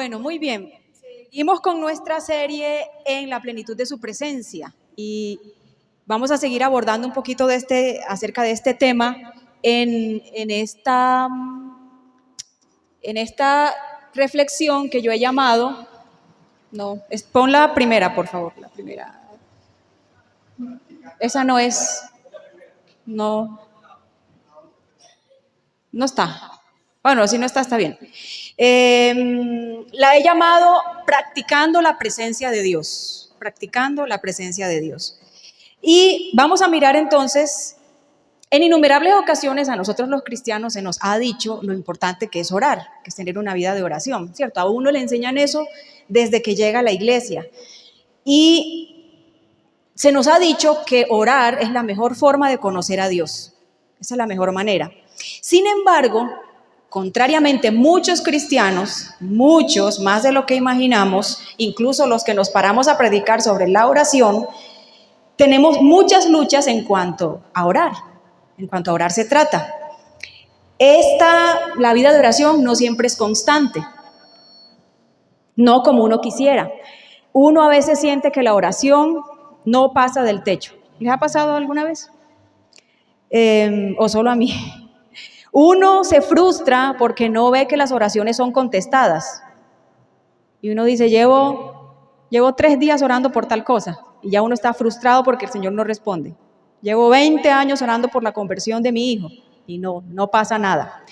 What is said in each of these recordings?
Bueno, muy bien. Seguimos con nuestra serie en la plenitud de su presencia y vamos a seguir abordando un poquito acerca de este tema en esta reflexión que yo he llamado. No, pon la primera, por favor, la primera. Esa no es, no está. Bueno, si no está, está bien. La he llamado practicando la presencia de Dios, practicando la presencia de Dios. Y vamos a mirar entonces, en innumerables ocasiones a nosotros los cristianos se nos ha dicho lo importante que es orar, que es tener una vida de oración, ¿cierto? A uno le enseñan eso desde que llega a la iglesia. Y se nos ha dicho que orar es la mejor forma de conocer a Dios. Esa es la mejor manera. Sin embargo, contrariamente, muchos cristianos, muchos, más de lo que imaginamos, incluso los que nos paramos a predicar sobre la oración, tenemos muchas luchas en cuanto a orar. En cuanto a orar se trata. La vida de oración no siempre es constante, no como uno quisiera. Uno a veces siente que la oración no pasa del techo. ¿Les ha pasado alguna vez? ¿O solo a mí? Uno se frustra porque no ve que las oraciones son contestadas. Y uno dice, llevo 3 días orando por tal cosa. Y ya uno está frustrado porque el Señor no responde. Llevo 20 años orando por la conversión de mi hijo. Y no pasa nada.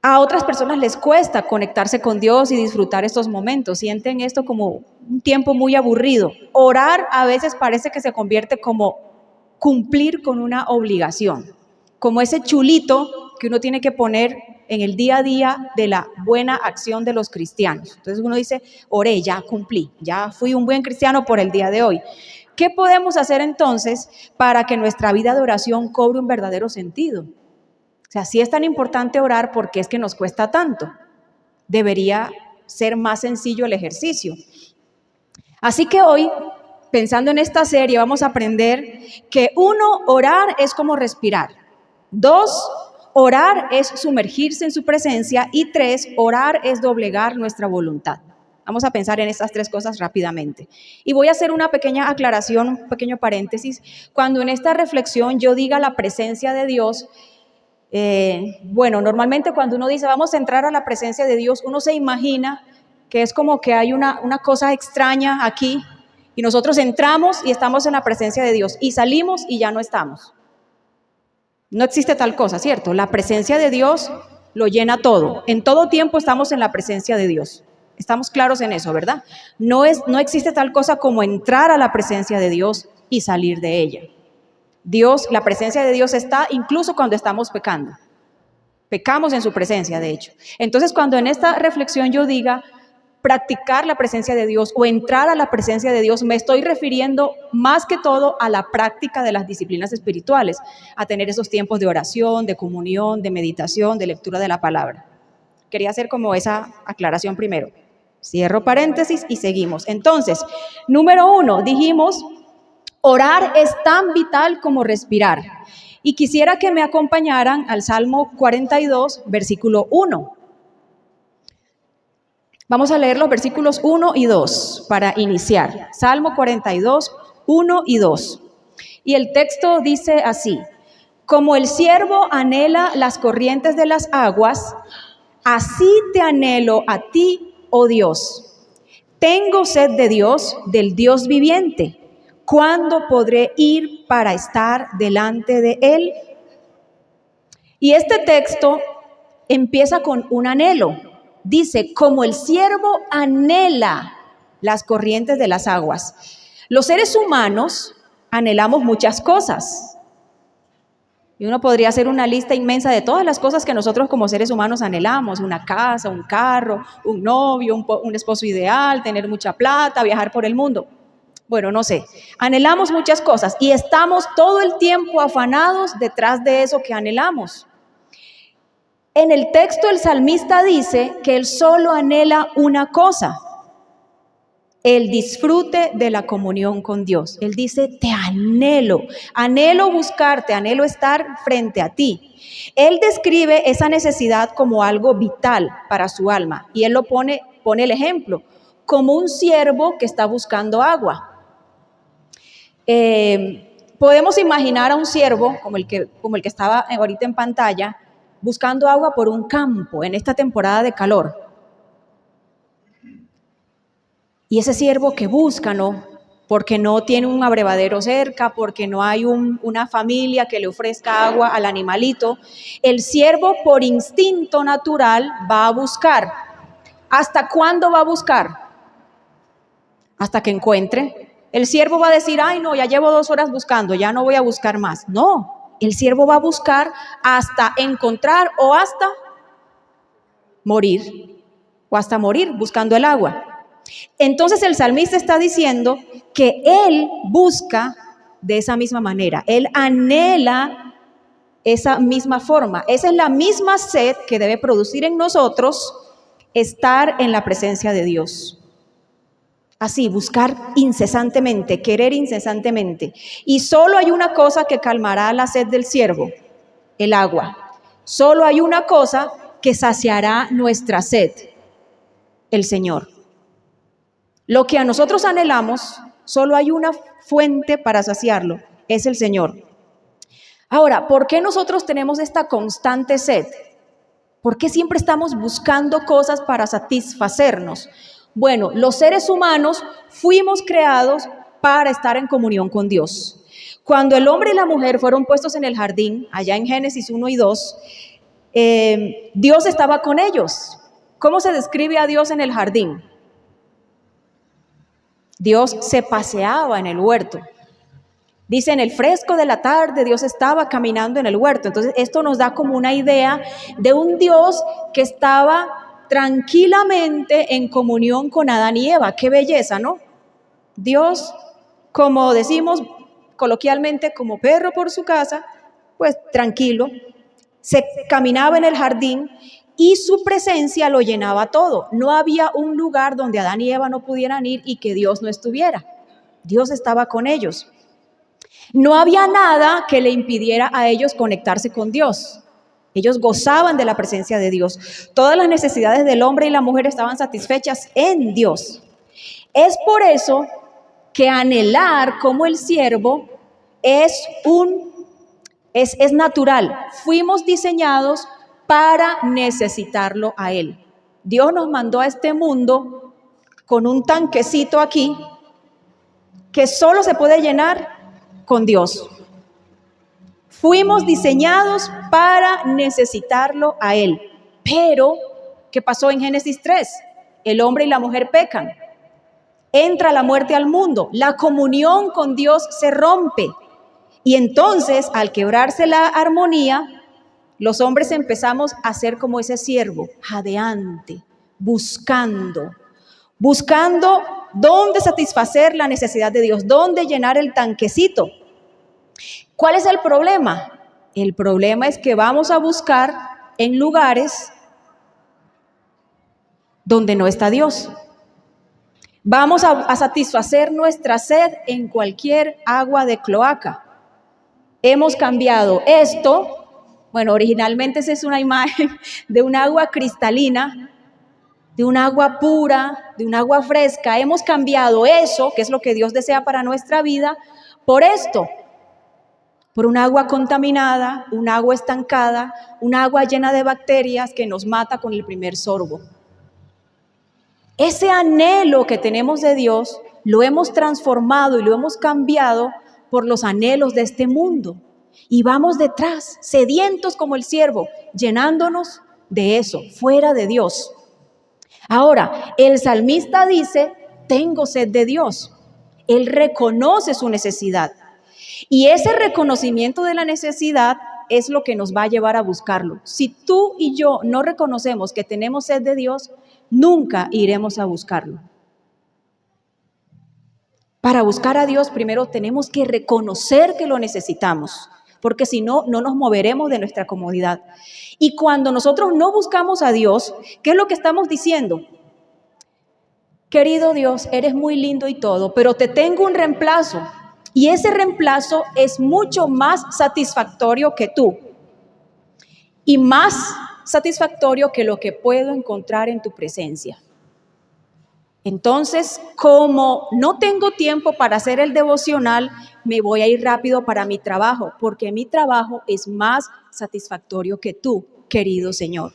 A otras personas les cuesta conectarse con Dios y disfrutar estos momentos. Sienten esto como un tiempo muy aburrido. Orar a veces parece que se convierte como cumplir con una obligación. Como ese chulito que uno tiene que poner en el día a día de la buena acción de los cristianos. Entonces uno dice, oré, ya cumplí, ya fui un buen cristiano por el día de hoy. ¿Qué podemos hacer entonces para que nuestra vida de oración cobre un verdadero sentido? O sea, si es tan importante orar, ¿por qué es que nos cuesta tanto? Debería ser más sencillo el ejercicio. Así que hoy, pensando en esta serie, vamos a aprender que 1, orar es como respirar. 2, orar es sumergirse en su presencia. Y 3, orar es doblegar nuestra voluntad. Vamos a pensar en estas 3 cosas rápidamente. Y voy a hacer una pequeña aclaración, un pequeño paréntesis. Cuando en esta reflexión yo diga la presencia de Dios, normalmente cuando uno dice vamos a entrar a la presencia de Dios, uno se imagina que es como que hay una cosa extraña aquí y nosotros entramos y estamos en la presencia de Dios y salimos y ya no estamos. No existe tal cosa, ¿cierto? La presencia de Dios lo llena todo. En todo tiempo estamos en la presencia de Dios. Estamos claros en eso, ¿verdad? No existe tal cosa como entrar a la presencia de Dios y salir de ella. La presencia de Dios está incluso cuando estamos pecando. Pecamos en su presencia, de hecho. Entonces, cuando en esta reflexión yo diga practicar la presencia de Dios o entrar a la presencia de Dios, me estoy refiriendo más que todo a la práctica de las disciplinas espirituales, a tener esos tiempos de oración, de comunión, de meditación, de lectura de la palabra. Quería hacer como esa aclaración primero. Cierro paréntesis y seguimos. Entonces, número 1, dijimos, orar es tan vital como respirar. Y quisiera que me acompañaran al Salmo 42, versículo 1. Vamos a leer los versículos 1 y 2 para iniciar. Salmo 42, 1 y 2. Y el texto dice así: como el ciervo anhela las corrientes de las aguas, así te anhelo a ti, oh Dios. Tengo sed de Dios, del Dios viviente. ¿Cuándo podré ir para estar delante de Él? Y este texto empieza con un anhelo. Dice, como el ciervo anhela las corrientes de las aguas. Los seres humanos anhelamos muchas cosas. Y uno podría hacer una lista inmensa de todas las cosas que nosotros como seres humanos anhelamos. Una casa, un carro, un novio, un esposo ideal, tener mucha plata, viajar por el mundo. Bueno, no sé, anhelamos muchas cosas y estamos todo el tiempo afanados detrás de eso que anhelamos. En el texto el salmista dice que él solo anhela una cosa. el disfrute de la comunión con Dios. Él dice, te anhelo buscarte, anhelo estar frente a ti. Él describe esa necesidad como algo vital para su alma y él lo pone el ejemplo, como un ciervo que está buscando agua. Podemos imaginar a un ciervo, como el que estaba ahorita en pantalla, buscando agua por un campo en esta temporada de calor. Y ese ciervo que busca, ¿no? Porque no tiene un abrevadero cerca, porque no hay una familia que le ofrezca agua al animalito. El ciervo, por instinto natural, va a buscar. ¿Hasta cuándo va a buscar? Hasta que encuentre. El ciervo va a decir, ay no, ya llevo 2 horas buscando, ya no voy a buscar más. No, el ciervo va a buscar hasta encontrar o hasta morir buscando el agua. Entonces el salmista está diciendo que él busca de esa misma manera, él anhela esa misma forma, esa es la misma sed que debe producir en nosotros estar en la presencia de Dios. Así, buscar incesantemente, querer incesantemente. Y solo hay una cosa que calmará la sed del siervo, el agua. Solo hay una cosa que saciará nuestra sed, el Señor. Lo que a nosotros anhelamos, solo hay una fuente para saciarlo, es el Señor. Ahora, ¿por qué nosotros tenemos esta constante sed? ¿Por qué siempre estamos buscando cosas para satisfacernos? Bueno, los seres humanos fuimos creados para estar en comunión con Dios. Cuando el hombre y la mujer fueron puestos en el jardín, allá en Génesis 1 y 2, Dios estaba con ellos. ¿Cómo se describe a Dios en el jardín? Dios se paseaba en el huerto. Dice, en el fresco de la tarde Dios estaba caminando en el huerto. Entonces esto nos da como una idea de un Dios que estaba tranquilamente en comunión con Adán y Eva. Qué belleza, ¿no? Dios, como decimos coloquialmente, como perro por su casa, pues tranquilo, se caminaba en el jardín y su presencia lo llenaba todo. No había un lugar donde Adán y Eva no pudieran ir y que Dios no estuviera. Dios estaba con ellos. No había nada que le impidiera a ellos conectarse con Dios. Ellos gozaban de la presencia de Dios. Todas las necesidades del hombre y la mujer estaban satisfechas en Dios. Es por eso que anhelar como el siervo es natural. Fuimos diseñados para necesitarlo a Él. Dios nos mandó a este mundo con un tanquecito aquí que solo se puede llenar con Dios. Fuimos diseñados para necesitarlo a Él. Pero, ¿qué pasó en Génesis 3? El hombre y la mujer pecan. Entra la muerte al mundo. La comunión con Dios se rompe. Y entonces, al quebrarse la armonía, los hombres empezamos a ser como ese siervo, jadeante, buscando dónde satisfacer la necesidad de Dios, dónde llenar el tanquecito. ¿Cuál es el problema? El problema es que vamos a buscar en lugares donde no está Dios. Vamos a satisfacer nuestra sed en cualquier agua de cloaca. Hemos cambiado esto. Bueno, originalmente esa es una imagen de un agua cristalina, de un agua pura, de un agua fresca. Hemos cambiado eso, que es lo que Dios desea para nuestra vida, por esto, por un agua contaminada, un agua estancada, un agua llena de bacterias que nos mata con el primer sorbo. Ese anhelo que tenemos de Dios lo hemos transformado y lo hemos cambiado por los anhelos de este mundo. Y vamos detrás, sedientos como el siervo, llenándonos de eso, fuera de Dios. Ahora, el salmista dice, tengo sed de Dios. Él reconoce su necesidad. Y ese reconocimiento de la necesidad es lo que nos va a llevar a buscarlo. Si tú y yo no reconocemos que tenemos sed de Dios, nunca iremos a buscarlo. Para buscar a Dios, primero tenemos que reconocer que lo necesitamos, porque si no, no nos moveremos de nuestra comodidad. Y cuando nosotros no buscamos a Dios, ¿qué es lo que estamos diciendo? querido Dios, eres muy lindo y todo, pero te tengo un reemplazo. Y ese reemplazo es mucho más satisfactorio que tú y más satisfactorio que lo que puedo encontrar en tu presencia. Entonces, como no tengo tiempo para hacer el devocional, me voy a ir rápido para mi trabajo, porque mi trabajo es más satisfactorio que tú, querido Señor.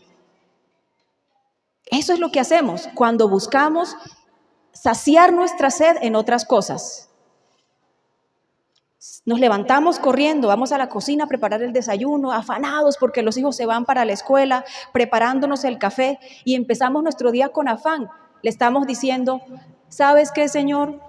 Eso es lo que hacemos cuando buscamos saciar nuestra sed en otras cosas. Nos levantamos corriendo, vamos a la cocina a preparar el desayuno, afanados porque los hijos se van para la escuela, preparándonos el café y empezamos nuestro día con afán. Le estamos diciendo, ¿sabes qué, Señor?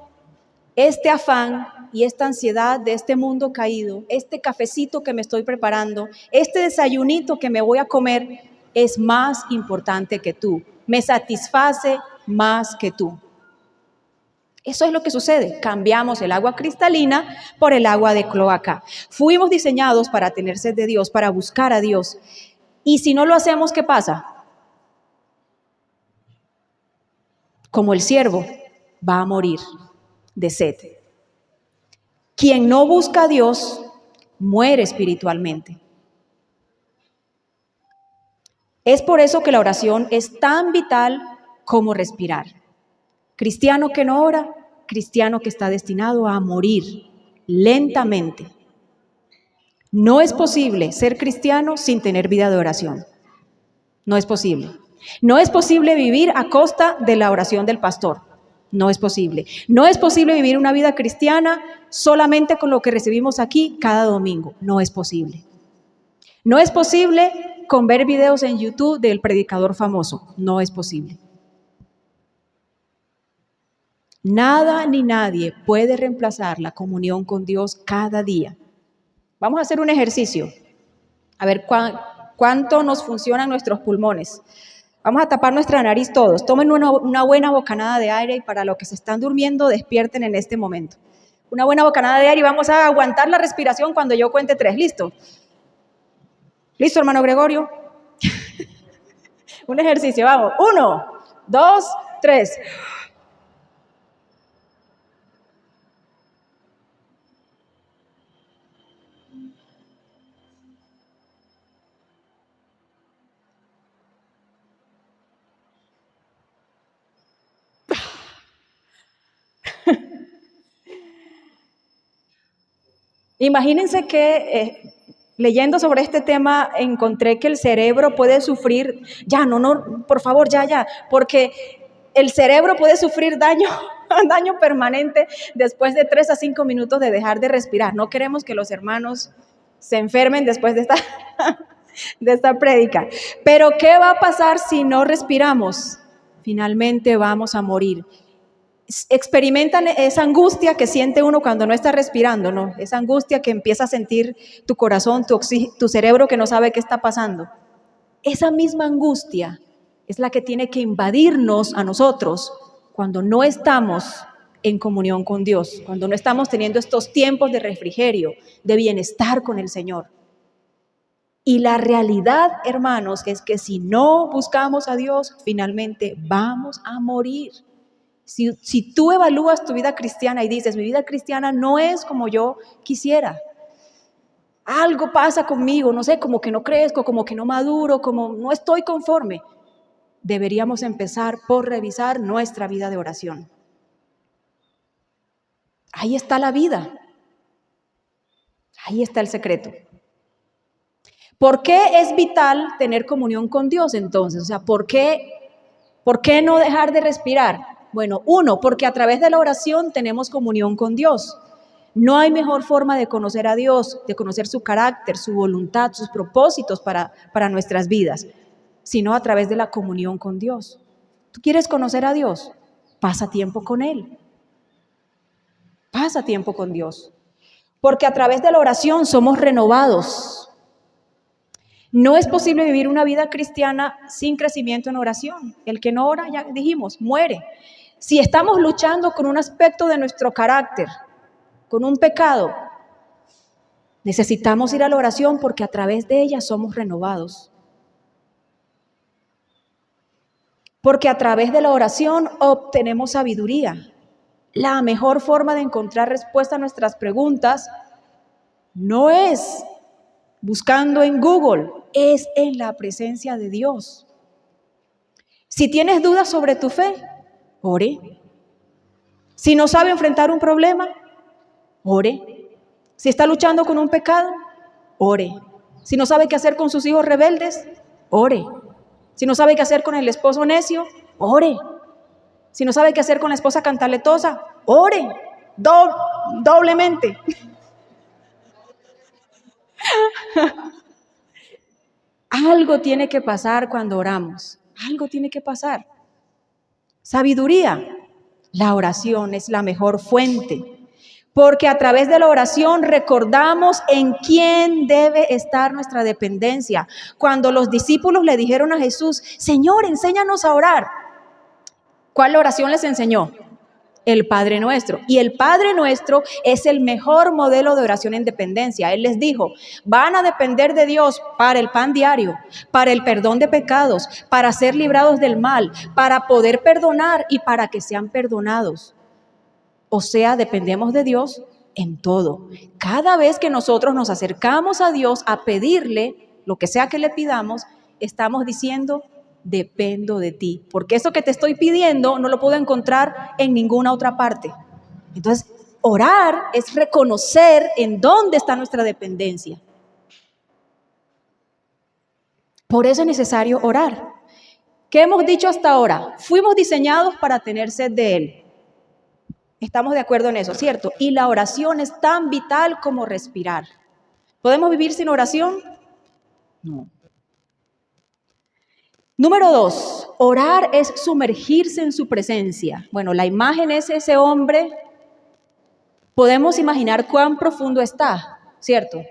Este afán y esta ansiedad de este mundo caído, este cafecito que me estoy preparando, este desayunito que me voy a comer, es más importante que tú, me satisface más que tú. Eso es lo que sucede, cambiamos el agua cristalina por el agua de cloaca. Fuimos diseñados para tener sed de Dios, para buscar a Dios. Y si no lo hacemos, ¿qué pasa? Como el siervo va a morir de sed. Quien no busca a Dios muere espiritualmente. Es por eso que la oración es tan vital como respirar. Cristiano que no ora, cristiano que está destinado a morir lentamente. No es posible ser cristiano sin tener vida de oración. No es posible. No es posible vivir a costa de la oración del pastor. No es posible. No es posible vivir una vida cristiana solamente con lo que recibimos aquí cada domingo. No es posible. No es posible con ver videos en YouTube del predicador famoso. No es posible. Nada ni nadie puede reemplazar la comunión con Dios cada día. Vamos a hacer un ejercicio, a ver cuánto nos funcionan nuestros pulmones. Vamos a tapar nuestra nariz todos. Tomen una buena bocanada de aire y para los que se están durmiendo, despierten en este momento. Una buena bocanada de aire y vamos a aguantar la respiración cuando yo cuente 3. ¿Listo? ¿Listo, hermano Gregorio? Un ejercicio, vamos. 1, 2, 3. Imagínense que leyendo sobre este tema encontré que el cerebro puede sufrir, por favor, porque el cerebro puede sufrir daño permanente después de 3 a 5 minutos de dejar de respirar. No queremos que los hermanos se enfermen después de esta prédica. Pero ¿qué va a pasar si no respiramos? Finalmente vamos a morir. Experimentan esa angustia que siente uno cuando no está respirando, ¿no? Esa angustia que empieza a sentir tu corazón, tu cerebro que no sabe qué está pasando. Esa misma angustia es la que tiene que invadirnos a nosotros cuando no estamos en comunión con Dios, cuando no estamos teniendo estos tiempos de refrigerio, de bienestar con el Señor. Y la realidad, hermanos, es que si no buscamos a Dios, finalmente vamos a morir. Si tú evalúas tu vida cristiana y dices, mi vida cristiana no es como yo quisiera, algo pasa conmigo, no sé, como que no crezco, como que no maduro, como no estoy conforme, deberíamos empezar por revisar nuestra vida de oración. Ahí está la vida, ahí está el secreto. ¿Por qué es vital tener comunión con Dios entonces? O sea, ¿por qué no dejar de respirar? Bueno, 1, porque a través de la oración tenemos comunión con Dios. No hay mejor forma de conocer a Dios, de conocer su carácter, su voluntad, sus propósitos para nuestras vidas, sino a través de la comunión con Dios. ¿Tú quieres conocer a Dios? Pasa tiempo con Él. Pasa tiempo con Dios. Porque a través de la oración somos renovados. No es posible vivir una vida cristiana sin crecimiento en oración. El que no ora, ya dijimos, muere. Si estamos luchando con un aspecto de nuestro carácter, con un pecado, necesitamos ir a la oración porque a través de ella somos renovados. porque a través de la oración obtenemos sabiduría. La mejor forma de encontrar respuesta a nuestras preguntas no es buscando en Google, es en la presencia de Dios. Si tienes dudas sobre tu fe, ore. Si no sabe enfrentar un problema, ore. Si está luchando con un pecado, ore. Si no sabe qué hacer con sus hijos rebeldes, ore. Si no sabe qué hacer con el esposo necio, ore. Si no sabe qué hacer con la esposa cantaletosa, ore. Doblemente. Algo tiene que pasar cuando oramos. Algo tiene que pasar. Sabiduría. La oración es la mejor fuente. Porque a través de la oración recordamos en quién debe estar nuestra dependencia. Cuando los discípulos le dijeron a Jesús, Señor, enséñanos a orar. ¿Cuál oración les enseñó? El Padre Nuestro. Y el Padre Nuestro es el mejor modelo de oración en dependencia. Él les dijo, van a depender de Dios para el pan diario, para el perdón de pecados, para ser librados del mal, para poder perdonar y para que sean perdonados. O sea, dependemos de Dios en todo. Cada vez que nosotros nos acercamos a Dios a pedirle lo que sea que le pidamos, estamos diciendo, dependo de ti. Porque eso que te estoy pidiendo no lo puedo encontrar en ninguna otra parte. Entonces, orar es reconocer en dónde está nuestra dependencia. Por eso es necesario orar. ¿Qué hemos dicho hasta ahora? Fuimos diseñados para tener sed de Él. Estamos de acuerdo en eso, ¿cierto? Y la oración es tan vital como respirar. ¿Podemos vivir sin oración? No. Número 2, orar es sumergirse en su presencia. Bueno, la imagen es ese hombre. Podemos imaginar cuán profundo está, ¿cierto?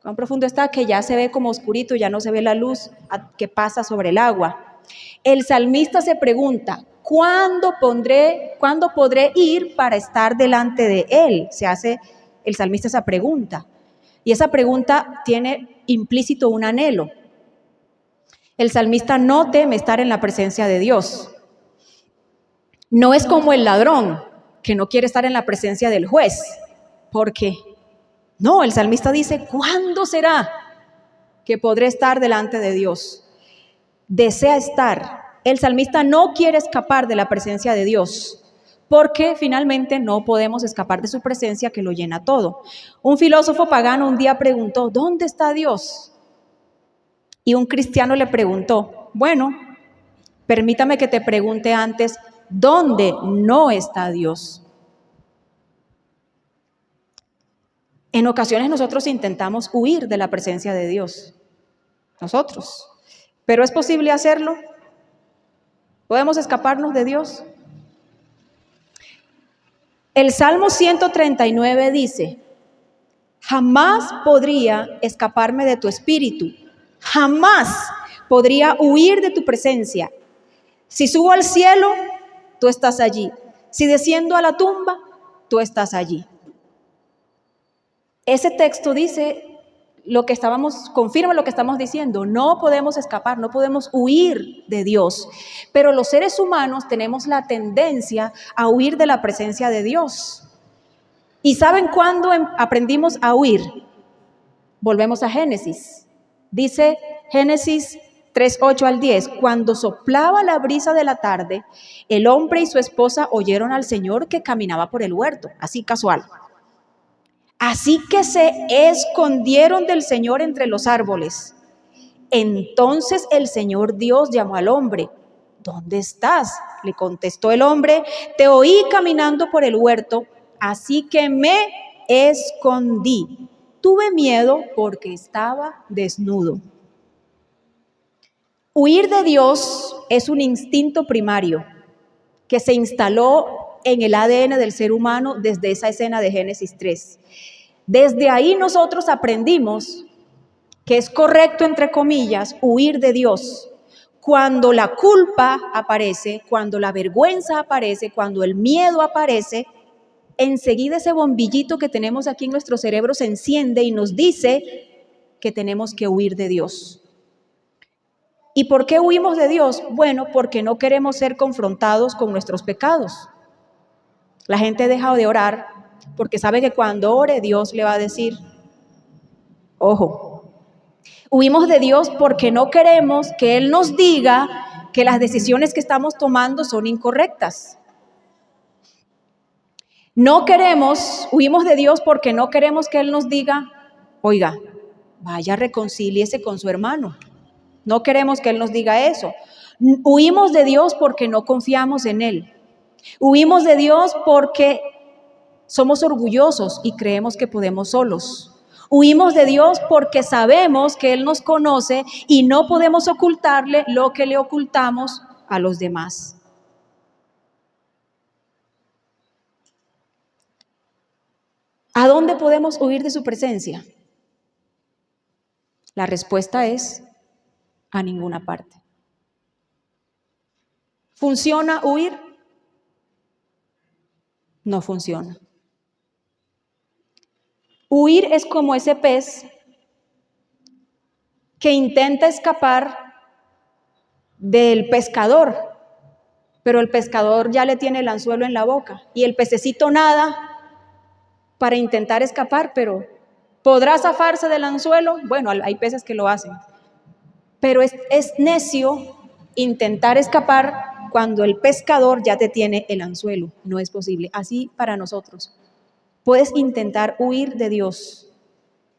Cuán profundo está que ya se ve como oscurito, ya no se ve la luz que pasa sobre el agua. El salmista se pregunta, ¿cuándo podré ir para estar delante de Él? Se hace el salmista esa pregunta. Y esa pregunta tiene implícito un anhelo. El salmista no teme estar en la presencia de Dios. No es como el ladrón que no quiere estar en la presencia del juez. ¿Por qué? No, el salmista dice, ¿cuándo será que podré estar delante de Dios? Desea estar. El salmista no quiere escapar de la presencia de Dios, porque finalmente no podemos escapar de su presencia que lo llena todo. Un filósofo pagano un día preguntó, ¿dónde está Dios? Y un cristiano le preguntó, bueno, permítame que te pregunte antes, ¿dónde no está Dios? En ocasiones nosotros intentamos huir de la presencia de Dios, nosotros, pero ¿es posible hacerlo? ¿Podemos escaparnos de Dios? El Salmo 139 dice, jamás podría escaparme de tu espíritu, jamás podría huir de tu presencia. Si subo al cielo, tú estás allí. Si desciendo a la tumba, tú estás allí. Ese texto dice confirma lo que estamos diciendo. No podemos escapar, no podemos huir de Dios. Pero los seres humanos tenemos la tendencia a huir de la presencia de Dios. ¿Y saben cuándo aprendimos a huir? Volvemos a Génesis. Dice Génesis 3:8 al 10, cuando soplaba la brisa de la tarde, el hombre y su esposa oyeron al Señor que caminaba por el huerto, así casual. Así que se escondieron del Señor entre los árboles. Entonces el Señor Dios llamó al hombre. ¿Dónde estás? Le contestó el hombre. Te oí caminando por el huerto, así que me escondí. Tuve miedo porque estaba desnudo. Huir de Dios es un instinto primario que se instaló en el ADN del ser humano desde esa escena de Génesis 3. Desde ahí nosotros aprendimos que es correcto, entre comillas, huir de Dios. Cuando la culpa aparece, cuando la vergüenza aparece, cuando el miedo aparece, enseguida ese bombillito que tenemos aquí en nuestro cerebro se enciende y nos dice que tenemos que huir de Dios. ¿Y por qué huimos de Dios? Bueno, porque no queremos ser confrontados con nuestros pecados. La gente deja de orar porque sabe que cuando ore Dios le va a decir, ojo. Huimos de Dios porque no queremos que Él nos diga que las decisiones que estamos tomando son incorrectas. Huimos de Dios porque no queremos que Él nos diga, oiga, vaya, reconcíliese con su hermano. No queremos que Él nos diga eso. Huimos de Dios porque no confiamos en Él. Huimos de Dios porque somos orgullosos y creemos que podemos solos. Huimos de Dios porque sabemos que Él nos conoce y no podemos ocultarle lo que le ocultamos a los demás. ¿A dónde podemos huir de su presencia? La respuesta es a ninguna parte. ¿Funciona huir? No funciona. Huir es como ese pez que intenta escapar del pescador, pero el pescador ya le tiene el anzuelo en la boca y el pececito nada para intentar escapar, pero ¿podrá zafarse del anzuelo? Bueno, hay peces que lo hacen, pero es necio intentar escapar cuando el pescador ya te tiene el anzuelo. No es posible. Así para nosotros. Puedes intentar huir de Dios,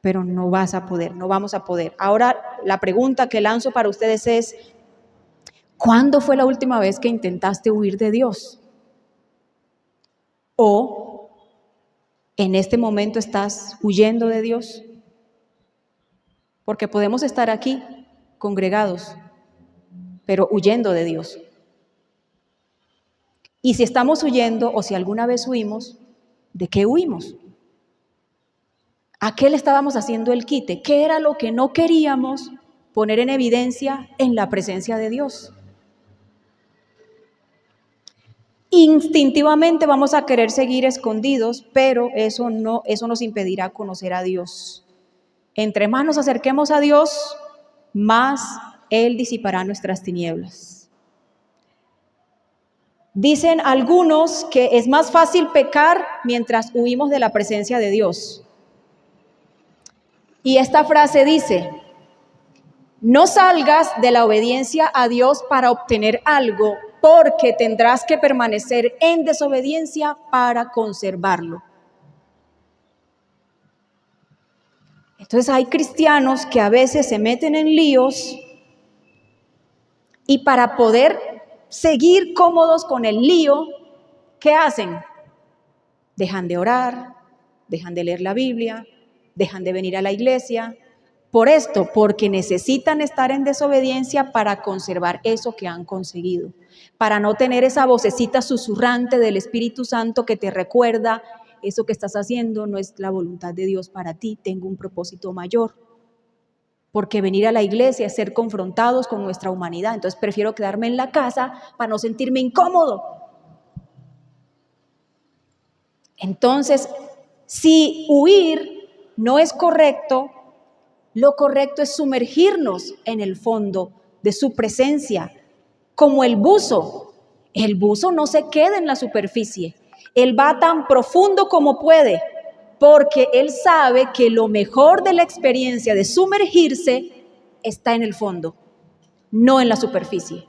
pero no vas a poder, no vamos a poder. Ahora, la pregunta que lanzo para ustedes es, ¿cuándo fue la última vez que intentaste huir de Dios? ¿O en este momento estás huyendo de Dios? Porque podemos estar aquí congregados, pero huyendo de Dios. Y si estamos huyendo, o si alguna vez huimos, ¿de qué huimos? ¿A qué le estábamos haciendo el quite? ¿Qué era lo que no queríamos poner en evidencia en la presencia de Dios? Instintivamente vamos a querer seguir escondidos, pero eso nos impedirá conocer a Dios. Entre más nos acerquemos a Dios, más Él disipará nuestras tinieblas. Dicen algunos que es más fácil pecar mientras huimos de la presencia de Dios. Y esta frase dice, no salgas de la obediencia a Dios para obtener algo, porque tendrás que permanecer en desobediencia para conservarlo. Entonces hay cristianos que a veces se meten en líos y para poder seguir cómodos con el lío, ¿qué hacen? Dejan de orar, dejan de leer la Biblia, dejan de venir a la iglesia. Por esto, porque necesitan estar en desobediencia para conservar eso que han conseguido, para no tener esa vocecita susurrante del Espíritu Santo que te recuerda, eso que estás haciendo no es la voluntad de Dios para ti, tengo un propósito mayor. Porque venir a la iglesia es ser confrontados con nuestra humanidad, entonces prefiero quedarme en la casa para no sentirme incómodo. Entonces, si huir no es correcto, lo correcto es sumergirnos en el fondo de su presencia, como el buzo. El buzo no se queda en la superficie, él va tan profundo como puede, porque él sabe que lo mejor de la experiencia de sumergirse está en el fondo, no en la superficie.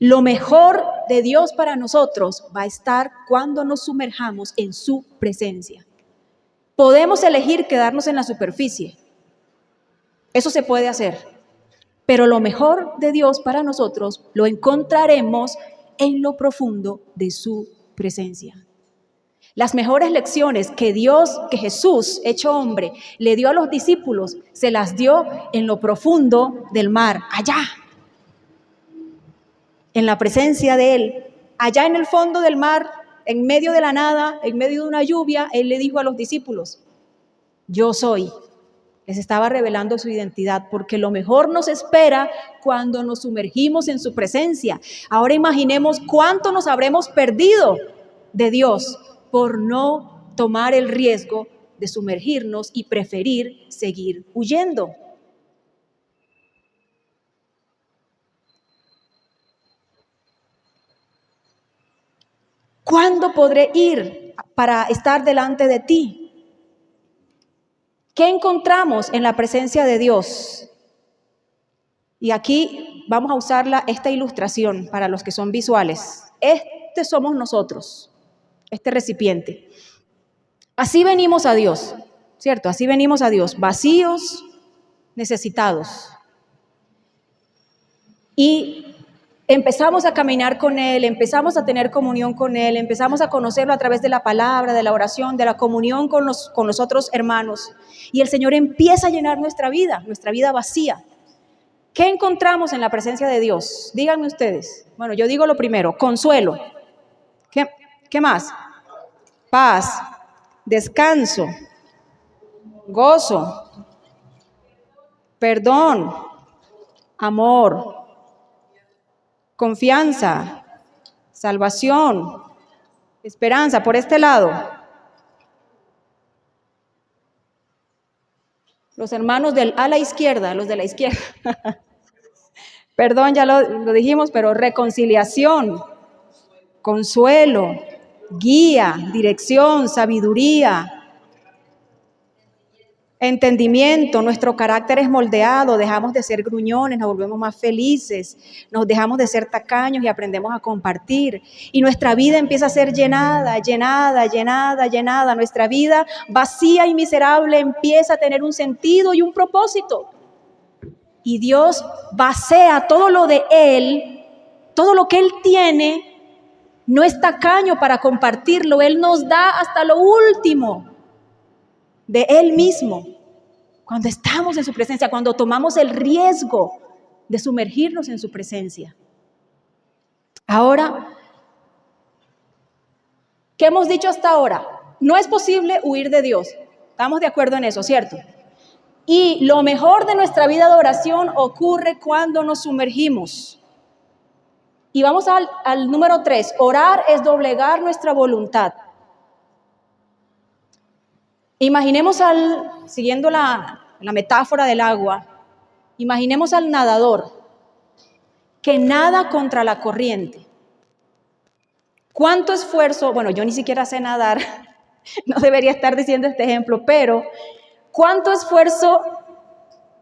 Lo mejor de Dios para nosotros va a estar cuando nos sumerjamos en su presencia. Podemos elegir quedarnos en la superficie. Eso se puede hacer, pero lo mejor de Dios para nosotros lo encontraremos en lo profundo de su presencia. Las mejores lecciones que Jesús, hecho hombre, le dio a los discípulos, se las dio en lo profundo del mar, allá, en la presencia de Él, allá en el fondo del mar, en medio de la nada, en medio de una lluvia, Él le dijo a los discípulos, yo soy. Les estaba revelando su identidad, porque lo mejor nos espera cuando nos sumergimos en su presencia. Ahora imaginemos cuánto nos habremos perdido de Dios por no tomar el riesgo de sumergirnos y preferir seguir huyendo. ¿Cuándo podré ir para estar delante de ti? ¿Qué encontramos en la presencia de Dios? Y aquí vamos a usar esta ilustración para los que son visuales. Este somos nosotros, este recipiente. Así venimos a Dios, ¿cierto? Así venimos a Dios, vacíos, necesitados. Y empezamos a caminar con Él, empezamos a tener comunión con Él, empezamos a conocerlo a través de la palabra, de la oración, de la comunión con los otros hermanos. Y el Señor empieza a llenar nuestra vida vacía. ¿Qué encontramos en la presencia de Dios? Díganme ustedes. Bueno, yo digo lo primero, consuelo. ¿Qué más? Paz, descanso, gozo, perdón, amor, confianza, salvación, esperanza. Por este lado, los hermanos a la izquierda, los de la izquierda. Perdón, ya lo dijimos, pero reconciliación, consuelo, guía, dirección, sabiduría, entendimiento. Nuestro carácter es moldeado, dejamos de ser gruñones, nos volvemos más felices, nos dejamos de ser tacaños y aprendemos a compartir. Y nuestra vida empieza a ser llenada. Nuestra vida vacía y miserable empieza a tener un sentido y un propósito. Y Dios vacía todo lo de Él, todo lo que Él tiene, no es tacaño para compartirlo. Él nos da hasta lo último de Él mismo. Cuando estamos en su presencia, cuando tomamos el riesgo de sumergirnos en su presencia. Ahora, ¿qué hemos dicho hasta ahora? No es posible huir de Dios. Estamos de acuerdo en eso, ¿cierto? Y lo mejor de nuestra vida de oración ocurre cuando nos sumergimos. Y vamos al número 3. Orar es doblegar nuestra voluntad. Imaginemos siguiendo la metáfora del agua, imaginemos al nadador que nada contra la corriente. ¿Cuánto esfuerzo? Bueno, yo ni siquiera sé nadar, no debería estar diciendo este ejemplo, pero ¿cuánto esfuerzo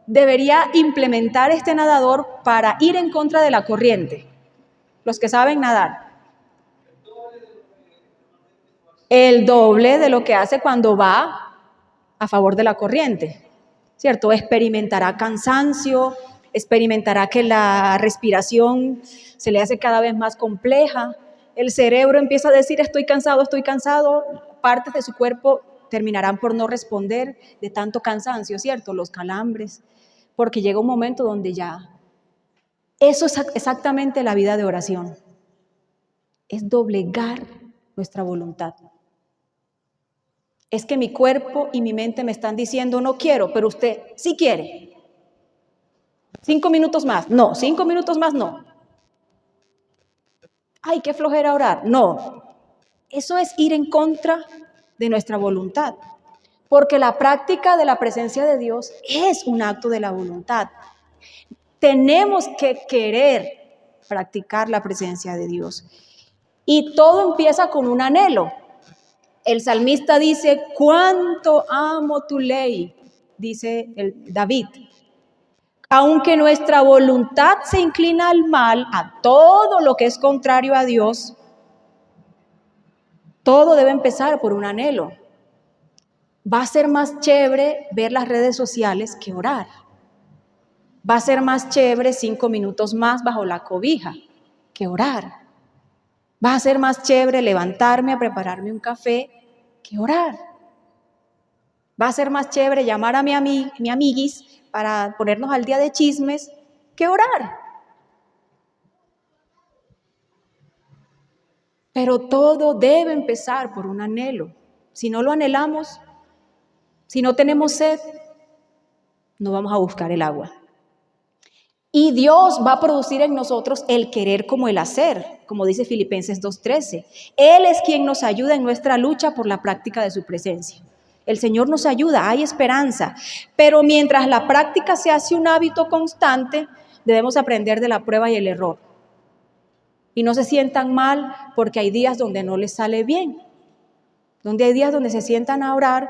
debería implementar este nadador para ir en contra de la corriente? Los que saben nadar. El doble de lo que hace cuando va a favor de la corriente, ¿cierto? Experimentará cansancio, experimentará que la respiración se le hace cada vez más compleja, el cerebro empieza a decir estoy cansado, partes de su cuerpo terminarán por no responder de tanto cansancio, ¿cierto? Los calambres, porque llega un momento donde ya... Eso es exactamente la vida de oración, es doblegar nuestra voluntad. Es que mi cuerpo y mi mente me están diciendo no quiero, pero usted sí quiere. 5 minutos más, no, 5 minutos más no. Ay, qué flojera orar, no. Eso es ir en contra de nuestra voluntad, porque la práctica de la presencia de Dios es un acto de la voluntad. Tenemos que querer practicar la presencia de Dios. Y todo empieza con un anhelo. El salmista dice, cuánto amo tu ley, dice David. Aunque nuestra voluntad se inclina al mal, a todo lo que es contrario a Dios, todo debe empezar por un anhelo. Va a ser más chévere ver las redes sociales que orar. Va a ser más chévere 5 minutos más bajo la cobija que orar. Va a ser más chévere levantarme a prepararme un café que orar. Va a ser más chévere llamar a mi amiguis para ponernos al día de chismes que orar. Pero todo debe empezar por un anhelo. Si no lo anhelamos, si no tenemos sed, no vamos a buscar el agua. Y Dios va a producir en nosotros el querer como el hacer, como dice Filipenses 2:13. Él es quien nos ayuda en nuestra lucha por la práctica de su presencia. El Señor nos ayuda, hay esperanza. Pero mientras la práctica se hace un hábito constante, debemos aprender de la prueba y el error. Y no se sientan mal porque hay días donde no les sale bien, donde hay días donde se sientan a orar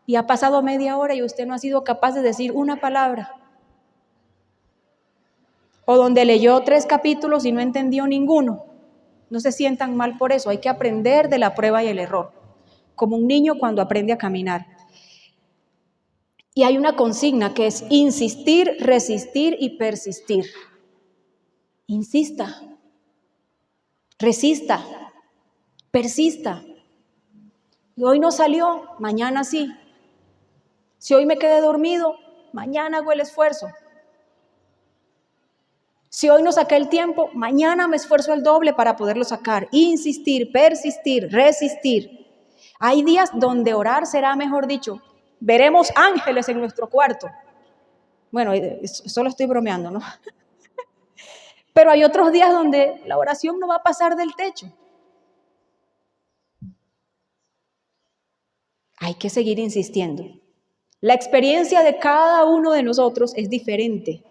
y ha pasado media hora y usted no ha sido capaz de decir una palabra. O donde leyó 3 capítulos y no entendió ninguno. No se sientan mal por eso, hay que aprender de la prueba y el error, como un niño cuando aprende a caminar. Y hay una consigna que es insistir, resistir y persistir. Insista, resista, persista. Y hoy no salió, mañana sí. Si hoy me quedé dormido, mañana hago el esfuerzo. Si hoy no saqué el tiempo, mañana me esfuerzo el doble para poderlo sacar. Insistir, persistir, resistir. Hay días donde orar será, mejor dicho, veremos ángeles en nuestro cuarto. Bueno, solo estoy bromeando, ¿no? Pero hay otros días donde la oración no va a pasar del techo. Hay que seguir insistiendo. La experiencia de cada uno de nosotros es diferente.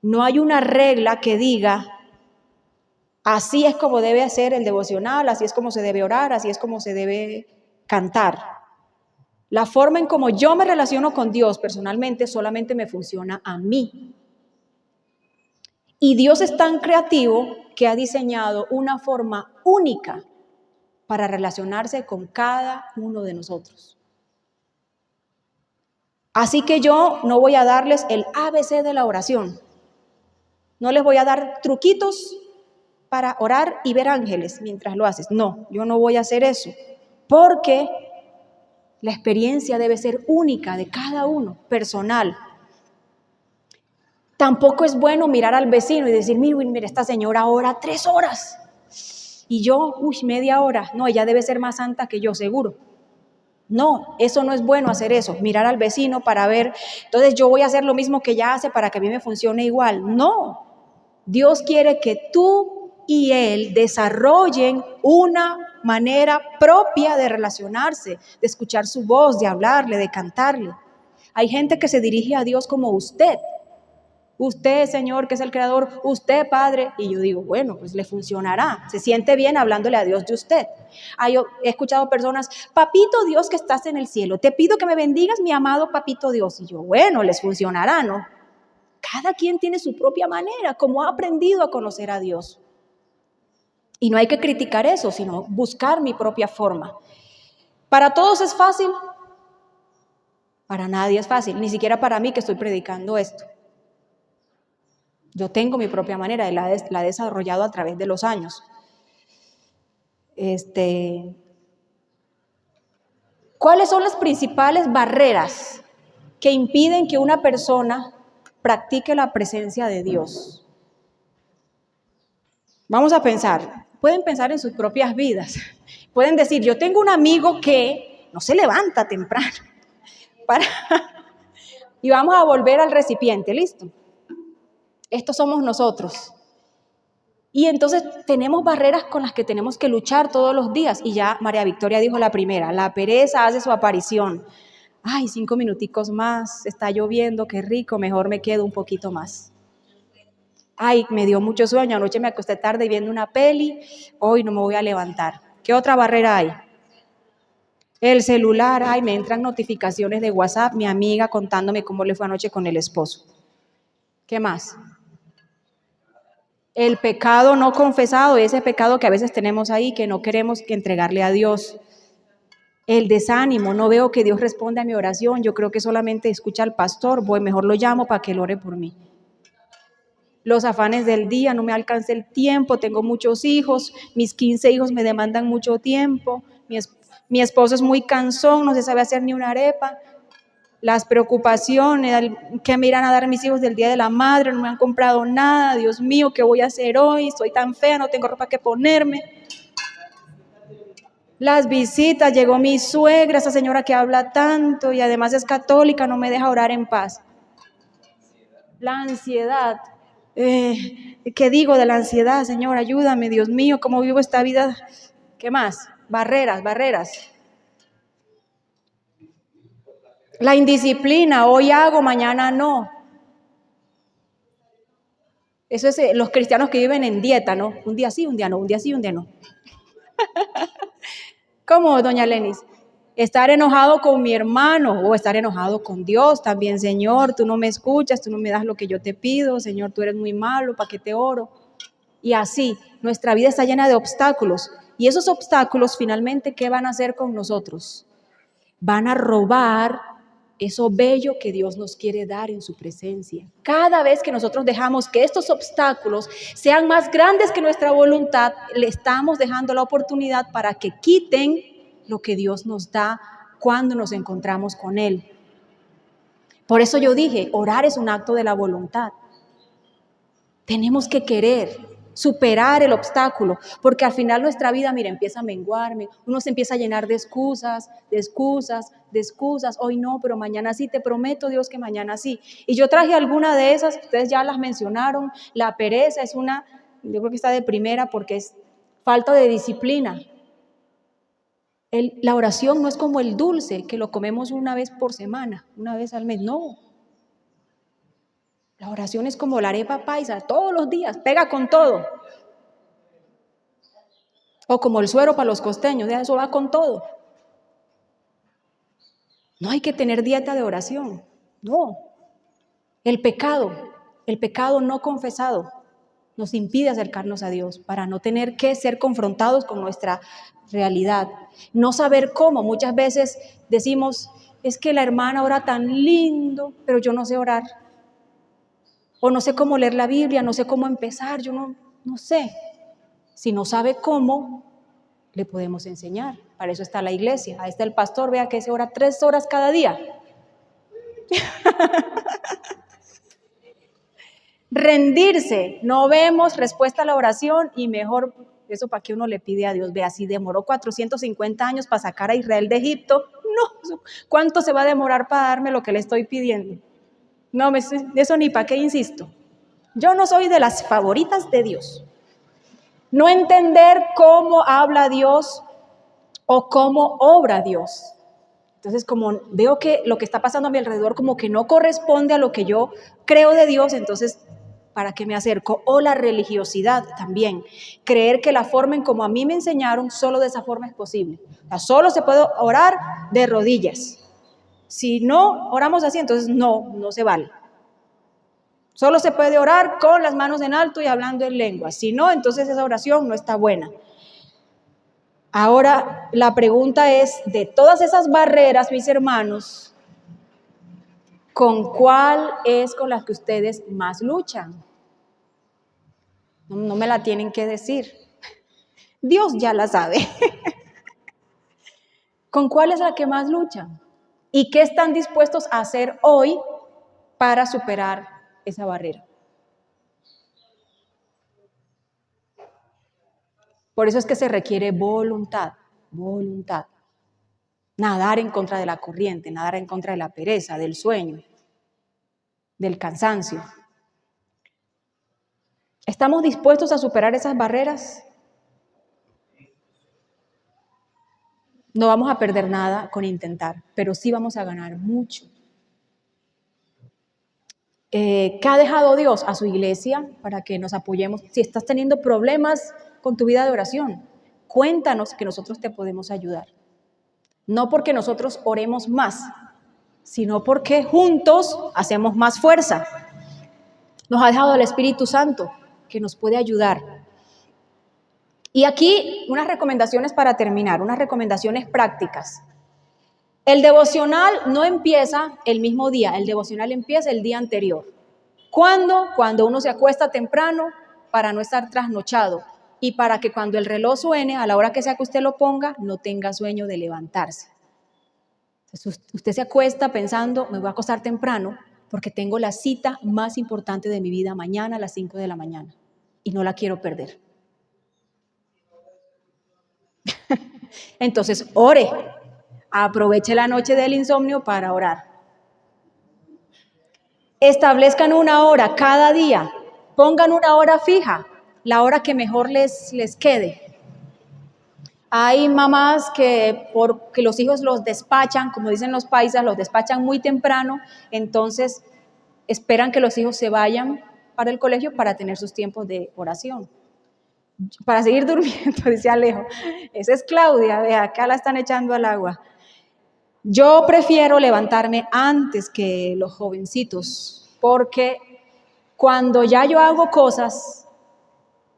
No hay una regla que diga, así es como debe hacer el devocional, así es como se debe orar, así es como se debe cantar. La forma en como yo me relaciono con Dios personalmente solamente me funciona a mí. Y Dios es tan creativo que ha diseñado una forma única para relacionarse con cada uno de nosotros. Así que yo no voy a darles el ABC de la oración. No les voy a dar truquitos para orar y ver ángeles mientras lo haces. No, yo no voy a hacer eso, porque la experiencia debe ser única de cada uno, personal. Tampoco es bueno mirar al vecino y decir, mira, esta señora ora 3 horas y yo, media hora. No, ella debe ser más santa que yo, seguro. No, eso no es bueno hacer eso, mirar al vecino para ver, entonces yo voy a hacer lo mismo que ella hace para que a mí me funcione igual. No, Dios quiere que tú y Él desarrollen una manera propia de relacionarse, de escuchar su voz, de hablarle, de cantarle. Hay gente que se dirige a Dios como usted, Señor, que es el creador, usted, Padre. Y yo digo, bueno, pues le funcionará. Se siente bien hablándole a Dios de usted. He escuchado personas, papito Dios que estás en el cielo, te pido que me bendigas, mi amado papito Dios. Y yo, bueno, les funcionará, ¿no? Cada quien tiene su propia manera, como ha aprendido a conocer a Dios. Y no hay que criticar eso, sino buscar mi propia forma. ¿Para todos es fácil? Para nadie es fácil, ni siquiera para mí que estoy predicando esto. Yo tengo mi propia manera y la he desarrollado a través de los años. ¿Cuáles son las principales barreras que impiden que una persona practique la presencia de Dios? Vamos a pensar, pueden pensar en sus propias vidas. Pueden decir, yo tengo un amigo que no se levanta temprano. Y vamos a volver al recipiente, ¿listo? Estos somos nosotros. Y entonces tenemos barreras con las que tenemos que luchar todos los días. Y ya María Victoria dijo la primera, la pereza hace su aparición. Ay, 5 minuticos más, está lloviendo, qué rico, mejor me quedo un poquito más. Ay, me dio mucho sueño, anoche me acosté tarde viendo una peli, hoy no me voy a levantar. ¿Qué otra barrera hay? El celular, ay, me entran notificaciones de WhatsApp, mi amiga contándome cómo le fue anoche con el esposo. ¿Qué más? El pecado no confesado, ese pecado que a veces tenemos ahí, que no queremos entregarle a Dios. El desánimo, no veo que Dios responda a mi oración, yo creo que solamente escucha al pastor, mejor lo llamo para que él ore por mí. Los afanes del día, no me alcanza el tiempo, tengo muchos hijos, mis 15 hijos me demandan mucho tiempo, mi esposo es muy cansón, no se sabe hacer ni una arepa. Las preocupaciones, ¿qué me irán a dar mis hijos del Día de la Madre? No me han comprado nada, Dios mío, ¿qué voy a hacer hoy? Soy tan fea, no tengo ropa que ponerme. Las visitas, llegó mi suegra, esa señora que habla tanto y además es católica, no me deja orar en paz. La ansiedad, ¿qué digo de la ansiedad, Señor? Ayúdame, Dios mío, ¿cómo vivo esta vida? ¿Qué más? Barreras. La indisciplina, hoy hago, mañana no. Eso es los cristianos que viven en dieta, ¿no? Un día sí, un día no, un día sí, un día no. ¿Cómo, doña Lenis? Estar enojado con mi hermano o estar enojado con Dios también, Señor, tú no me escuchas, tú no me das lo que yo te pido, Señor, tú eres muy malo, ¿para qué te oro? Y así, nuestra vida está llena de obstáculos. Y esos obstáculos finalmente, ¿qué van a hacer con nosotros? Van a robar eso bello que Dios nos quiere dar en su presencia. Cada vez que nosotros dejamos que estos obstáculos sean más grandes que nuestra voluntad, le estamos dejando la oportunidad para que quiten lo que Dios nos da cuando nos encontramos con Él. Por eso yo dije, orar es un acto de la voluntad. Tenemos que querer superar el obstáculo, porque al final nuestra vida, mira, empieza a menguarme, uno se empieza a llenar de excusas, de excusas, de excusas, hoy no, pero mañana sí, te prometo Dios que mañana sí. Y yo traje alguna de esas, ustedes ya las mencionaron, la pereza es una, yo creo que está de primera porque es falta de disciplina. La oración no es como el dulce, que lo comemos una vez por semana, una vez al mes, no. La oración es como la arepa paisa, todos los días, pega con todo. O como el suero para los costeños, ya eso va con todo. No hay que tener dieta de oración, no. El pecado no confesado nos impide acercarnos a Dios para no tener que ser confrontados con nuestra realidad. No saber cómo, muchas veces decimos, es que la hermana ora tan lindo, pero yo no sé orar. O no sé cómo leer la Biblia, no sé cómo empezar, yo no sé. Si no sabe cómo, le podemos enseñar. Para eso está la iglesia. Ahí está el pastor, vea que se ora 3 horas cada día. Rendirse, no vemos respuesta a la oración y mejor, eso para que uno le pide a Dios. Vea, si demoró 450 años para sacar a Israel de Egipto, no, ¿cuánto se va a demorar para darme lo que le estoy pidiendo? No, eso ni para qué insisto. Yo no soy de las favoritas de Dios. No entender cómo habla Dios o cómo obra Dios. Entonces, como veo que lo que está pasando a mi alrededor como que no corresponde a lo que yo creo de Dios, entonces, ¿para qué me acerco? O la religiosidad también. Creer que la forma en como a mí me enseñaron, solo de esa forma es posible. O sea, solo se puede orar de rodillas. Si no oramos así, entonces no se vale. Solo se puede orar con las manos en alto y hablando en lengua. Si no, entonces esa oración no está buena. Ahora, la pregunta es, de todas esas barreras, mis hermanos, ¿con cuál es con las que ustedes más luchan? No me la tienen que decir. Dios ya la sabe. ¿Con cuál es la que más luchan? ¿Y qué están dispuestos a hacer hoy para superar esa barrera? Por eso es que se requiere voluntad. Nadar en contra de la corriente, nadar en contra de la pereza, del sueño, del cansancio. ¿Estamos dispuestos a superar esas barreras? No vamos a perder nada con intentar, pero sí vamos a ganar mucho. ¿Qué ha dejado Dios a su iglesia para que nos apoyemos? Si estás teniendo problemas con tu vida de oración, cuéntanos que nosotros te podemos ayudar. No porque nosotros oremos más, sino porque juntos hacemos más fuerza. Nos ha dejado el Espíritu Santo que nos puede ayudar. Y aquí unas recomendaciones para terminar, unas recomendaciones prácticas. El devocional no empieza el mismo día, el devocional empieza el día anterior. ¿Cuándo? Cuando uno se acuesta temprano para no estar trasnochado y para que cuando el reloj suene, a la hora que sea que usted lo ponga, no tenga sueño de levantarse. Entonces, usted se acuesta pensando, me voy a acostar temprano porque tengo la cita más importante de mi vida mañana a las 5 de la mañana y no la quiero perder. Entonces, ore. Aproveche la noche del insomnio para orar. Establezcan una hora cada día. Pongan una hora fija, la hora que mejor les quede. Hay mamás que porque los hijos los despachan, como dicen los paisas, los despachan muy temprano, entonces esperan que los hijos se vayan para el colegio para tener sus tiempos de oración. Para seguir durmiendo, dice Alejo. Esa es Claudia, vea, acá la están echando al agua. Yo prefiero levantarme antes que los jovencitos, porque cuando ya yo hago cosas,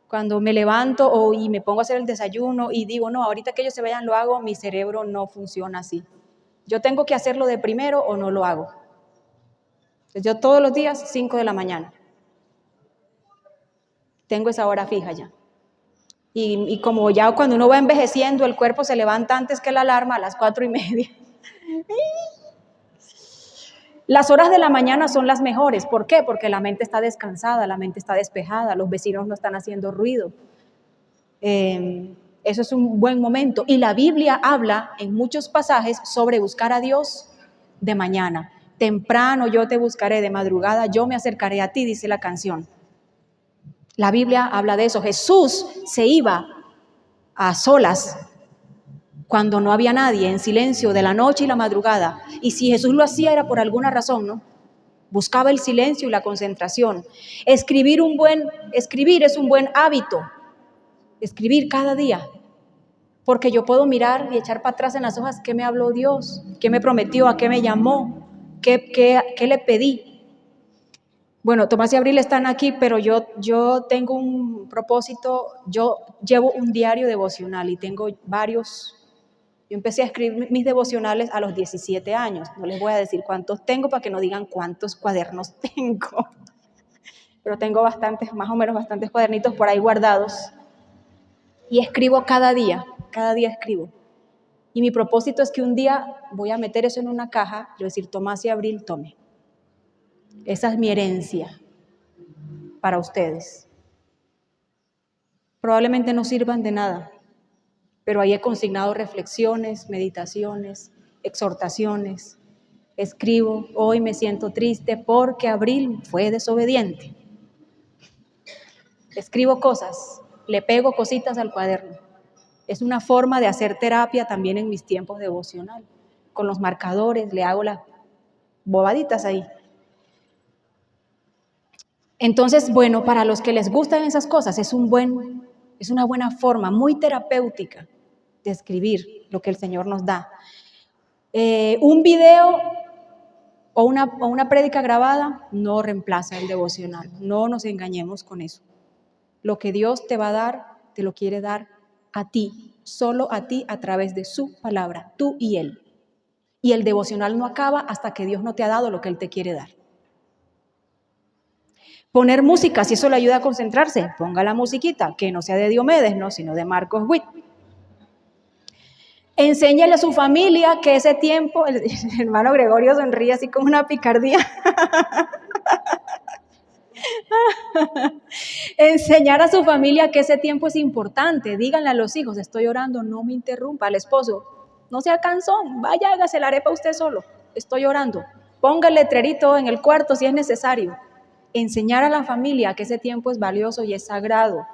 cuando me levanto y me pongo a hacer el desayuno y digo, no, ahorita que ellos se vayan lo hago, mi cerebro no funciona así. Yo tengo que hacerlo de primero o no lo hago. Entonces, yo todos los días, 5 de la mañana. Tengo esa hora fija ya. Y como ya cuando uno va envejeciendo, el cuerpo se levanta antes que la alarma a las 4:30. Las horas de la mañana son las mejores. ¿Por qué? Porque la mente está descansada, la mente está despejada, los vecinos no están haciendo ruido. Eso es un buen momento. Y la Biblia habla en muchos pasajes sobre buscar a Dios de mañana. Temprano yo te buscaré, de madrugada yo me acercaré a ti, dice la canción. La Biblia habla de eso. Jesús se iba a solas cuando no había nadie, en silencio, de la noche y la madrugada. Y si Jesús lo hacía era por alguna razón, ¿no? Buscaba el silencio y la concentración. Escribir es un buen hábito. Escribir cada día. Porque yo puedo mirar y echar para atrás en las hojas qué me habló Dios, qué me prometió, a qué me llamó, qué le pedí. Bueno, Tomás y Abril están aquí, pero yo tengo un propósito. Yo llevo un diario devocional y tengo varios. Yo empecé a escribir mis devocionales a los 17 años. No les voy a decir cuántos tengo para que no digan cuántos cuadernos tengo. Pero tengo bastantes, más o menos bastantes cuadernitos por ahí guardados. Y escribo cada día escribo. Y mi propósito es que un día voy a meter eso en una caja y decir, Tomás y Abril, tome. Esa es mi herencia para ustedes. Probablemente no sirvan de nada, pero ahí he consignado reflexiones, meditaciones, exhortaciones. Escribo, hoy me siento triste porque Abril fue desobediente. Escribo cosas, le pego cositas al cuaderno. Es una forma de hacer terapia también en mis tiempos devocional. Con los marcadores le hago las bobaditas ahí. Entonces, bueno, para los que les gustan esas cosas, es una buena forma, muy terapéutica de escribir lo que el Señor nos da. Un video o una prédica grabada no reemplaza el devocional. No nos engañemos con eso. Lo que Dios te va a dar, te lo quiere dar a ti, solo a ti, a través de su palabra, tú y Él. Y el devocional no acaba hasta que Dios no te ha dado lo que Él te quiere dar. Poner música, si eso le ayuda a concentrarse, ponga la musiquita, que no sea de Diomedes, ¿no? Sino de Marcos Witt. Enséñale a su familia que ese tiempo, el hermano Gregorio sonríe así como una picardía. Enseñar a su familia que ese tiempo es importante. Díganle a los hijos, estoy orando, no me interrumpa. Al esposo, no sea cansón, vaya, hágase la arepa usted solo, estoy orando. Ponga el letrerito en el cuarto si es necesario. Enseñar a la familia que ese tiempo es valioso y es sagrado.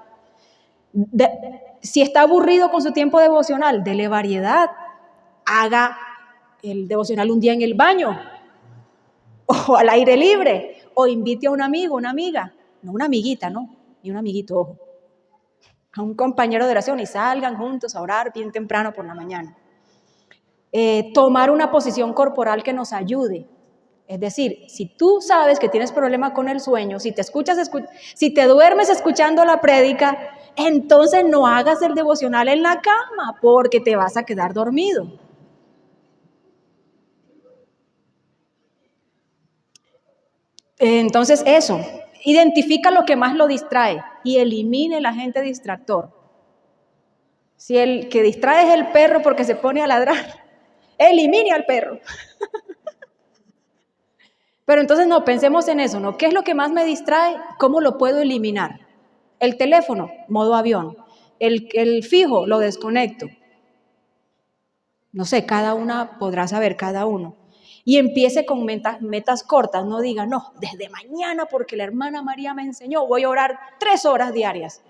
Si está aburrido con su tiempo devocional, dele variedad. Haga el devocional un día en el baño o al aire libre, o invite a un amigo, una amiga, no una amiguita, no, ni un amiguito, ojo, a un compañero de oración y salgan juntos a orar bien temprano por la mañana. Tomar una posición corporal que nos ayude. Es decir, si tú sabes que tienes problema con el sueño, si te duermes escuchando la prédica, entonces no hagas el devocional en la cama porque te vas a quedar dormido. Entonces eso, identifica lo que más lo distrae y elimine el agente distractor. Si el que distrae es el perro porque se pone a ladrar, elimine al perro. Pero entonces no, pensemos en eso, ¿no? ¿Qué es lo que más me distrae? ¿Cómo lo puedo eliminar? El teléfono, modo avión. El fijo, lo desconecto. No sé, cada una podrá saber, cada uno. Y empiece con metas cortas, no diga, no, desde mañana porque la hermana María me enseñó, voy a orar 3 horas diarias.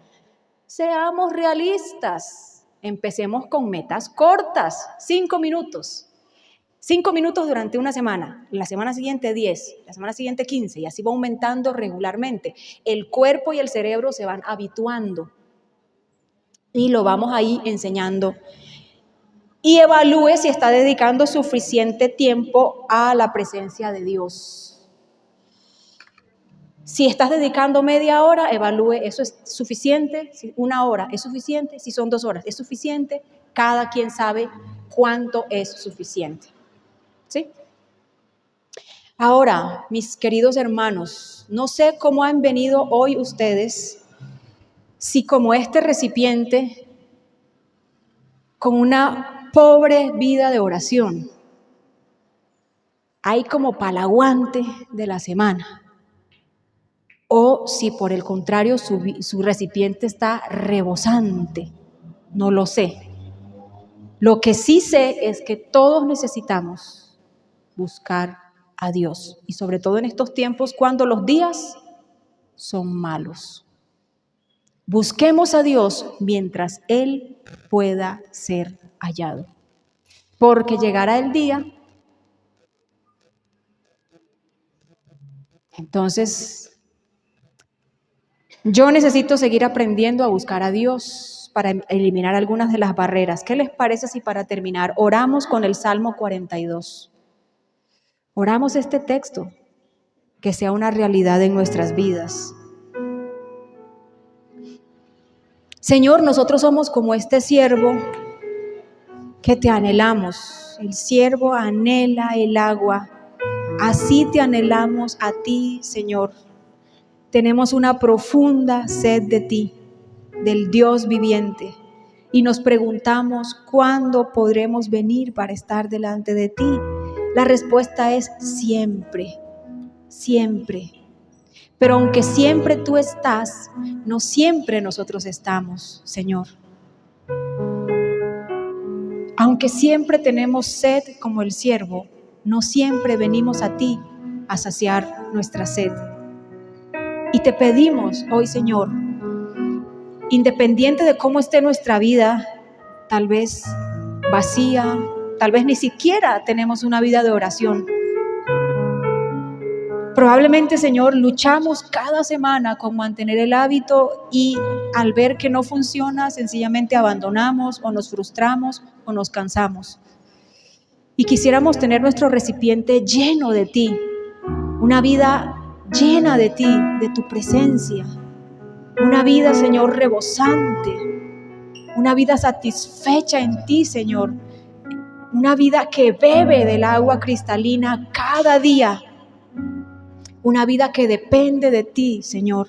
Seamos realistas, empecemos con metas cortas, 5 minutos. 5 minutos durante una semana, la semana siguiente 10, la semana siguiente 15, y así va aumentando regularmente. El cuerpo y el cerebro se van habituando y lo vamos ahí enseñando. Y evalúe si está dedicando suficiente tiempo a la presencia de Dios. Si estás dedicando media hora, evalúe, ¿eso es suficiente? Si 1 hora es suficiente, si son 2 horas es suficiente. Cada quien sabe cuánto es suficiente. ¿Sí? Ahora, mis queridos hermanos, no sé cómo han venido hoy ustedes, si como este recipiente, con una pobre vida de oración, hay como para el aguante de la semana, o si por el contrario su recipiente está rebosante, no lo sé. Lo que sí sé es que todos necesitamos buscar a Dios, y sobre todo en estos tiempos cuando los días son malos. Busquemos a Dios mientras Él pueda ser hallado, porque llegará el día. Entonces, yo necesito seguir aprendiendo a buscar a Dios para eliminar algunas de las barreras. ¿Qué les parece si para terminar oramos con el Salmo 42? Oramos este texto, que sea una realidad en nuestras vidas. Señor, nosotros somos como este siervo que te anhelamos. El siervo anhela el agua. Así te anhelamos a ti, Señor. Tenemos una profunda sed de ti, del Dios viviente, y nos preguntamos cuándo podremos venir para estar delante de ti. La respuesta es siempre, siempre. Pero aunque siempre tú estás, no siempre nosotros estamos, Señor. Aunque siempre tenemos sed como el siervo, no siempre venimos a ti a saciar nuestra sed. Y te pedimos hoy, Señor, independiente de cómo esté nuestra vida, tal vez vacía, tal vez ni siquiera tenemos una vida de oración. Probablemente, Señor, luchamos cada semana con mantener el hábito y al ver que no funciona, sencillamente abandonamos o nos frustramos o nos cansamos. Y quisiéramos tener nuestro recipiente lleno de ti, una vida llena de ti, de tu presencia, una vida, Señor, rebosante, una vida satisfecha en ti, Señor, una vida que bebe del agua cristalina cada día, una vida que depende de ti, Señor.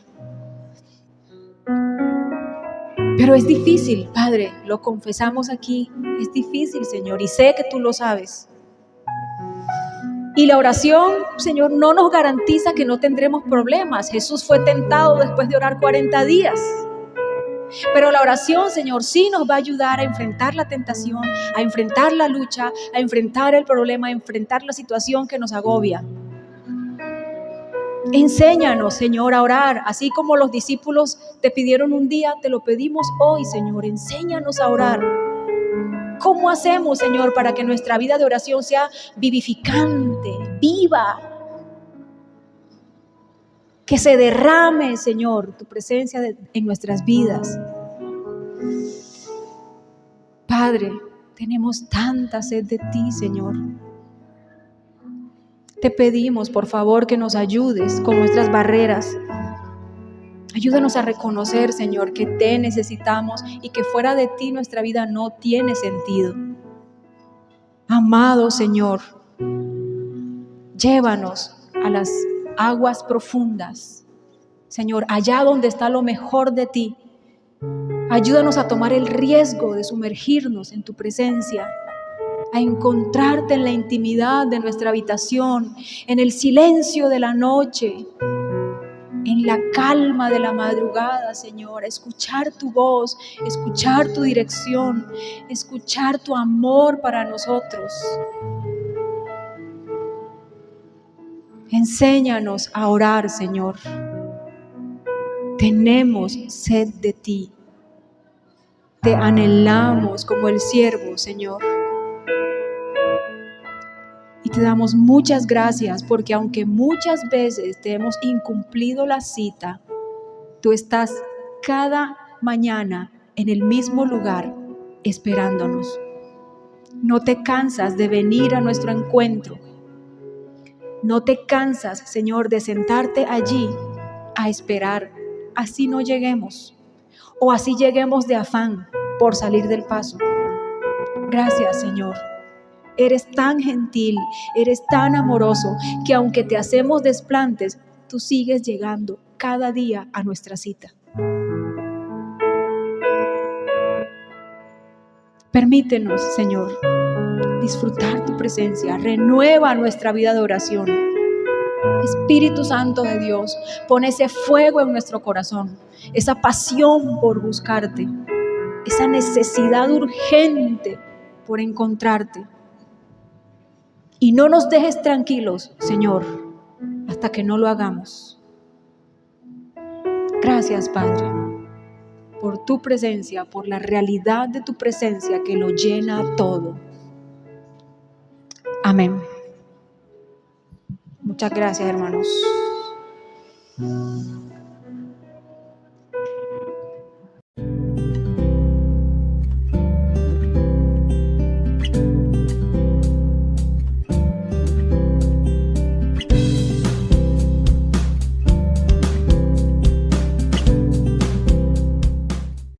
Pero es difícil, Padre, lo confesamos aquí, es difícil, Señor, y sé que tú lo sabes. Y la oración, Señor, no nos garantiza que no tendremos problemas. Jesús fue tentado después de orar 40 días. Pero la oración, Señor, sí nos va a ayudar a enfrentar la tentación, a enfrentar la lucha, a enfrentar el problema, a enfrentar la situación que nos agobia. Enséñanos, Señor, a orar, así como los discípulos te pidieron un día, te lo pedimos hoy, Señor, enséñanos a orar. ¿Cómo hacemos, Señor, para que nuestra vida de oración sea vivificante, viva? Que se derrame, Señor, tu presencia en nuestras vidas. Padre, tenemos tanta sed de ti, Señor. Te pedimos, por favor, que nos ayudes con nuestras barreras. Ayúdanos a reconocer, Señor, que te necesitamos y que fuera de ti nuestra vida no tiene sentido. Amado Señor, llévanos a las aguas profundas. Señor, allá donde está lo mejor de ti. Ayúdanos a tomar el riesgo de sumergirnos en tu presencia, a encontrarte en la intimidad de nuestra habitación, en el silencio de la noche, en la calma de la madrugada, Señor, a escuchar tu voz, escuchar tu dirección, escuchar tu amor para nosotros. Enséñanos a orar, Señor. Tenemos sed de ti. Te anhelamos como el siervo, Señor. Te damos muchas gracias porque aunque muchas veces te hemos incumplido la cita, tú estás cada mañana en el mismo lugar esperándonos. No te cansas de venir a nuestro encuentro. No te cansas, Señor, de sentarte allí a esperar. Así no lleguemos o así lleguemos de afán por salir del paso. Gracias, Señor. Eres tan gentil, eres tan amoroso, que aunque te hacemos desplantes, tú sigues llegando cada día a nuestra cita. Permítenos, Señor, disfrutar tu presencia. Renueva nuestra vida de oración. Espíritu Santo de Dios, pon ese fuego en nuestro corazón, esa pasión por buscarte, esa necesidad urgente por encontrarte. Y no nos dejes tranquilos, Señor, hasta que no lo hagamos. Gracias, Padre, por tu presencia, por la realidad de tu presencia que lo llena todo. Amén. Muchas gracias, hermanos.